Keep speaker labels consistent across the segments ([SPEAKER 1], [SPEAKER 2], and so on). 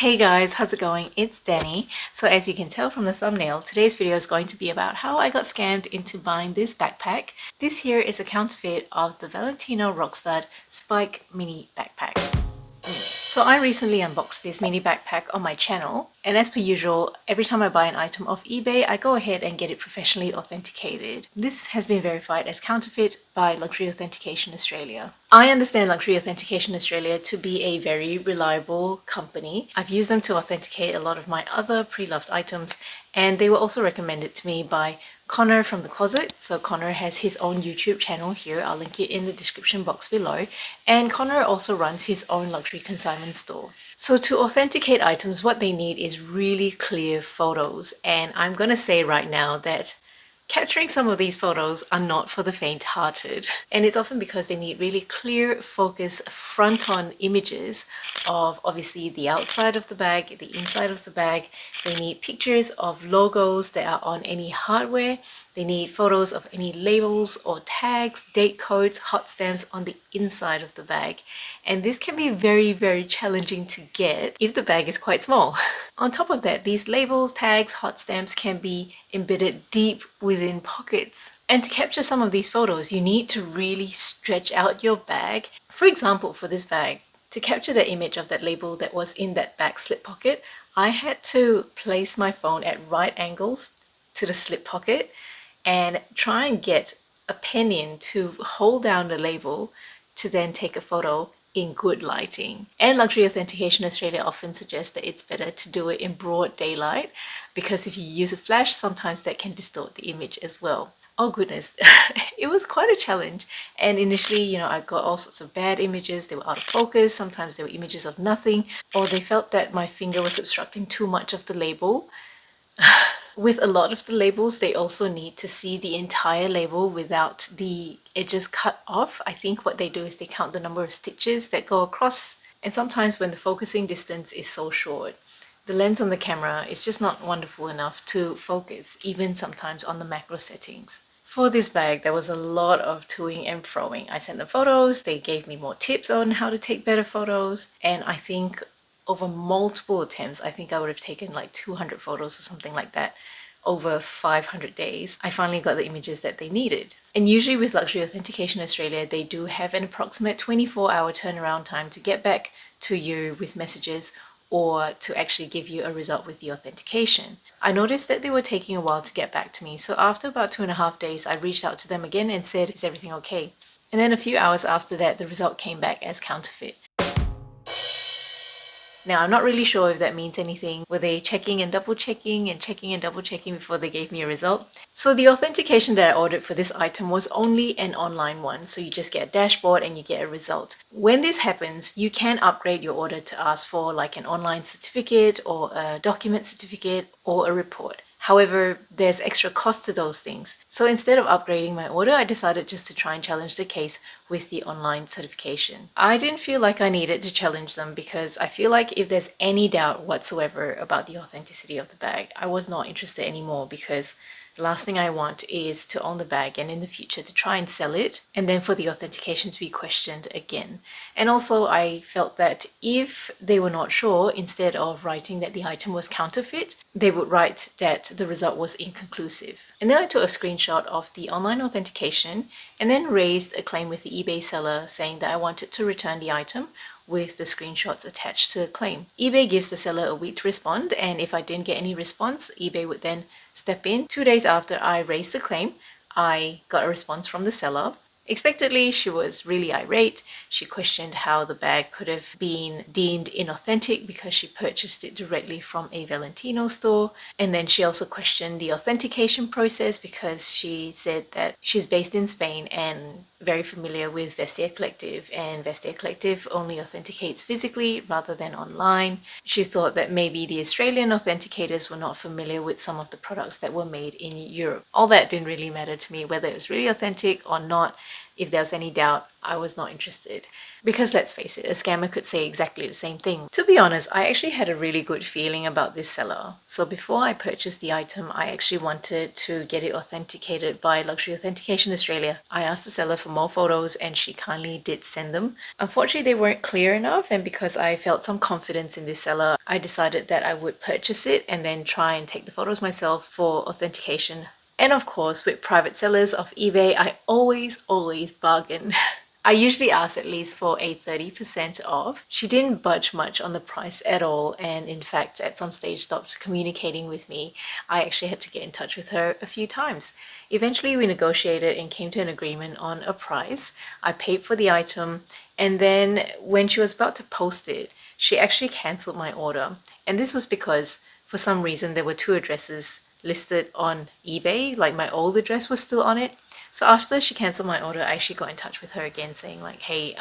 [SPEAKER 1] Hey guys, how's it going? It's Dani. So as you can tell from the thumbnail, today's video is going to be about how I got scammed into buying this backpack. This here is a counterfeit of the Valentino Rockstud Spike Mini Backpack. So I recently unboxed this mini backpack on my channel, and as per usual, every time I buy an item off eBay, I go ahead and get it professionally authenticated. This has been verified as counterfeit by Luxury Authentication Australia. I understand Luxury Authentication Australia to be a very reliable company. I've used them to authenticate a lot of my other pre-loved items, and they were also recommended to me by Connor from the Closet. So Connor has his own YouTube channel here. I'll link it in the description box below. And Connor also runs his own luxury consignment store. So to authenticate items, what they need is really clear photos. And I'm gonna say right now that capturing some of these photos are not for the faint-hearted, and it's often because they need really clear, focused, front-on images of obviously the outside of the bag, the inside of the bag. They need pictures of logos that are on any hardware. They need photos of any labels or tags, date codes, hot stamps on the inside of the bag. And this can be very, very challenging to get if the bag is quite small. On top of that, these labels, tags, hot stamps can be embedded deep within pockets. And to capture some of these photos, you need to really stretch out your bag. For example, for this bag, to capture the image of that label that was in that back slip pocket, I had to place my phone at right angles to the slip pocket and try and get a pen in to hold down the label to then take a photo in good lighting. And Luxury Authentication Australia often suggests that it's better to do it in broad daylight, because if you use a flash, sometimes that can distort the image as well. Oh goodness, it was quite a challenge. And initially, I got all sorts of bad images. They were out of focus. Sometimes they were images of nothing, or they felt that my finger was obstructing too much of the label. With a lot of the labels, they also need to see the entire label without the edges cut off. I think what they do is they count the number of stitches that go across. And sometimes when the focusing distance is so short, the lens on the camera is just not wonderful enough to focus, even sometimes on the macro settings. For this bag, there was a lot of toing and froing. I sent them photos, they gave me more tips on how to take better photos, and I think over multiple attempts, I think I would have taken like 200 photos or something like that over 500 days. I finally got the images that they needed. And usually with Luxury Authentication Australia, they do have an approximate 24-hour turnaround time to get back to you with messages or to actually give you a result with the authentication. I noticed that they were taking a while to get back to me, so after about 2.5 days, I reached out to them again and said, "Is everything okay?" And then a few hours after that, the result came back as counterfeit. Now, I'm not really sure if that means anything. Were they checking and double checking and checking and double checking before they gave me a result? So the authentication that I ordered for this item was only an online one. So you just get a dashboard and you get a result. When this happens, you can upgrade your order to ask for like an online certificate or a document certificate or a report. However, there's extra cost to those things. So instead of upgrading my order, I decided just to try and challenge the case with the online certification. I didn't feel like I needed to challenge them because I feel like if there's any doubt whatsoever about the authenticity of the bag, I was not interested anymore, because the last thing I want is to own the bag and in the future to try and sell it and then for the authentication to be questioned again. And also I felt that if they were not sure, instead of writing that the item was counterfeit, they would write that the result was inconclusive. And then I took a screenshot of the online authentication and then raised a claim with the eBay seller saying that I wanted to return the item with the screenshots attached to the claim. eBay gives the seller a week to respond, and if I didn't get any response, eBay would then step in. 2 days after I raised the claim, I got a response from the seller. Expectedly, she was really irate. She questioned how the bag could have been deemed inauthentic because she purchased it directly from a Valentino store. And then she also questioned the authentication process because she said that she's based in Spain and very familiar with Vestiaire Collective, and Vestiaire Collective only authenticates physically rather than online. She thought that maybe the Australian authenticators were not familiar with some of the products that were made in Europe. All that didn't really matter to me, whether it was really authentic or not. If there was any doubt, I was not interested. Because let's face it, a scammer could say exactly the same thing. To be honest, I actually had a really good feeling about this seller. So before I purchased the item, I actually wanted to get it authenticated by Luxury Authentication Australia. I asked the seller for more photos and she kindly did send them. Unfortunately, they weren't clear enough, and because I felt some confidence in this seller, I decided that I would purchase it and then try and take the photos myself for authentication. And of course, with private sellers of eBay, I always bargain. I usually ask at least for a 30% off. She didn't budge much on the price at all, and in fact at some stage stopped communicating with me. I actually had to get in touch with her a few times. Eventually we negotiated and came to an agreement on a price. I paid for the item, and then when she was about to post it, she actually cancelled my order. And this was because for some reason there were two addresses listed on eBay, like my old address was still on it. So after she canceled my order, I actually got in touch with her again saying like, hey,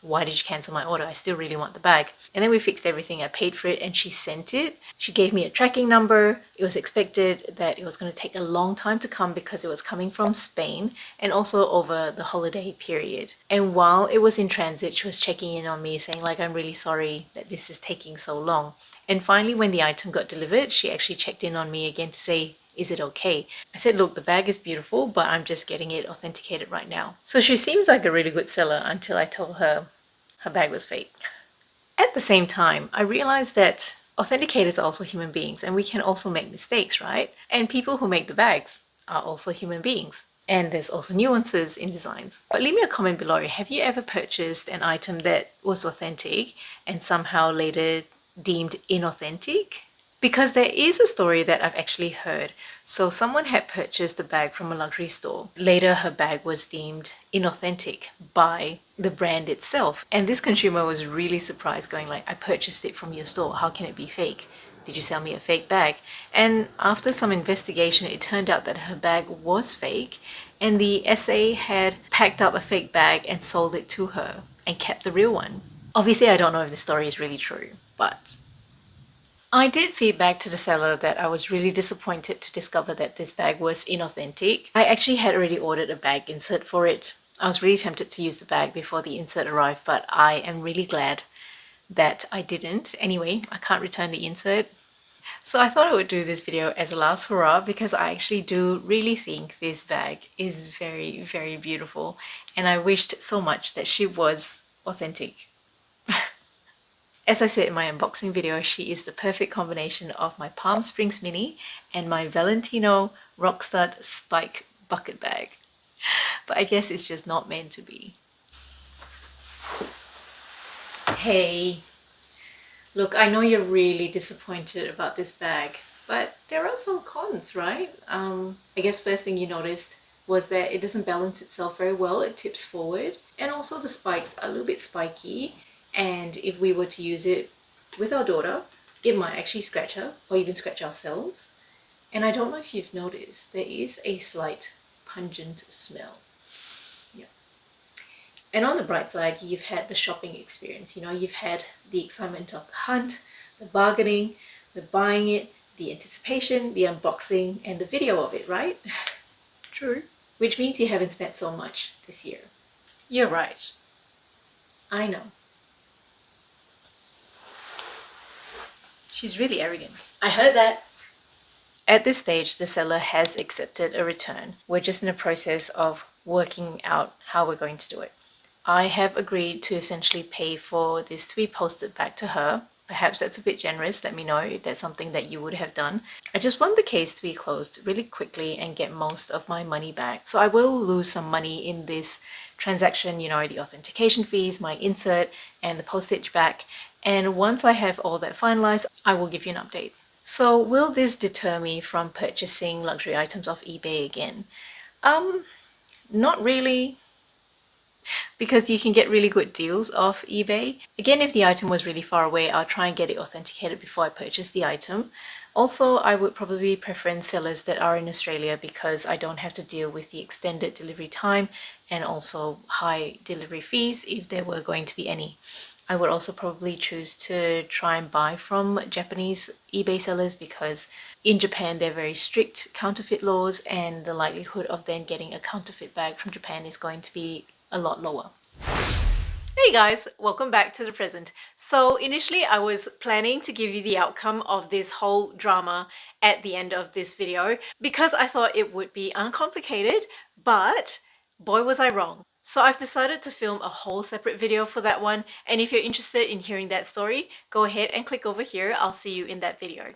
[SPEAKER 1] why did you cancel my order? I still really want the bag. And then we fixed everything. I paid for it and she sent it. She gave me a tracking number. It was expected that it was going to take a long time to come because it was coming from Spain and also over the holiday period. And while it was in transit, she was checking in on me saying like, I'm really sorry that this is taking so long. And finally, when the item got delivered, she actually checked in on me again to say, is it okay? I said, look, the bag is beautiful, but I'm just getting it authenticated right now. So she seems like a really good seller until I told her her bag was fake. At the same time, I realized that authenticators are also human beings and we can also make mistakes, right? And people who make the bags are also human beings. And there's also nuances in designs. But leave me a comment below. Have you ever purchased an item that was authentic and somehow later deemed inauthentic? Because there is a story that I've actually heard. So someone had purchased a bag from a luxury store. Later, her bag was deemed inauthentic by the brand itself. And this consumer was really surprised, going like, I purchased it from your store. How can it be fake? Did you sell me a fake bag? And after some investigation, it turned out that her bag was fake and the SA had packed up a fake bag and sold it to her and kept the real one. Obviously, I don't know if the story is really true, but I did feedback to the seller that I was really disappointed to discover that this bag was inauthentic. I actually had already ordered a bag insert for it. I was really tempted to use the bag before the insert arrived, but I am really glad that I didn't. Anyway, I can't return the insert. So I thought I would do this video as a last hurrah because I actually do really think this bag is very beautiful, and I wished so much that she was authentic. As I said in my unboxing video, she is the perfect combination of my Palm Springs Mini and my Valentino Rockstud Spike bucket bag. But I guess it's just not meant to be. Hey, look, I know you're really disappointed about this bag, but there are some cons, right? I guess first thing you noticed was that it doesn't balance itself very well. It tips forward, and also the spikes are a little bit spiky. And if we were to use it with our daughter, it might actually scratch her or even scratch ourselves. And I don't know if you've noticed, there is a slight pungent smell. Yeah. And on the bright side, you've had the shopping experience. You know, you've had the excitement of the hunt, the bargaining, the buying it, the anticipation, the unboxing, and the video of it, right? True. Which means you haven't spent so much this year. You're right. I know. She's really arrogant. I heard that. At this stage, the seller has accepted a return. We're just in the process of working out how we're going to do it. I have agreed to essentially pay for this to be posted back to her. Perhaps that's a bit generous. Let me know if that's something that you would have done. I just want the case to be closed really quickly and get most of my money back. So I will lose some money in this transaction, you know, the authentication fees, my insert, and the postage back. And once I have all that finalized, I will give you an update. So will this deter me from purchasing luxury items off eBay again? Not really, because you can get really good deals off eBay. Again, if the item was really far away, I'll try and get it authenticated before I purchase the item. Also, I would probably preference sellers that are in Australia because I don't have to deal with the extended delivery time and also high delivery fees if there were going to be any. I would also probably choose to try and buy from Japanese eBay sellers because in Japan they're very strict counterfeit laws, and the likelihood of then getting a counterfeit bag from Japan is going to be a lot lower. Hey guys, welcome back to the present. So initially I was planning to give you the outcome of this whole drama at the end of this video because I thought it would be uncomplicated, but boy was I wrong. So I've decided to film a whole separate video for that one, and if you're interested in hearing that story, go ahead and click over here. I'll see you in that video.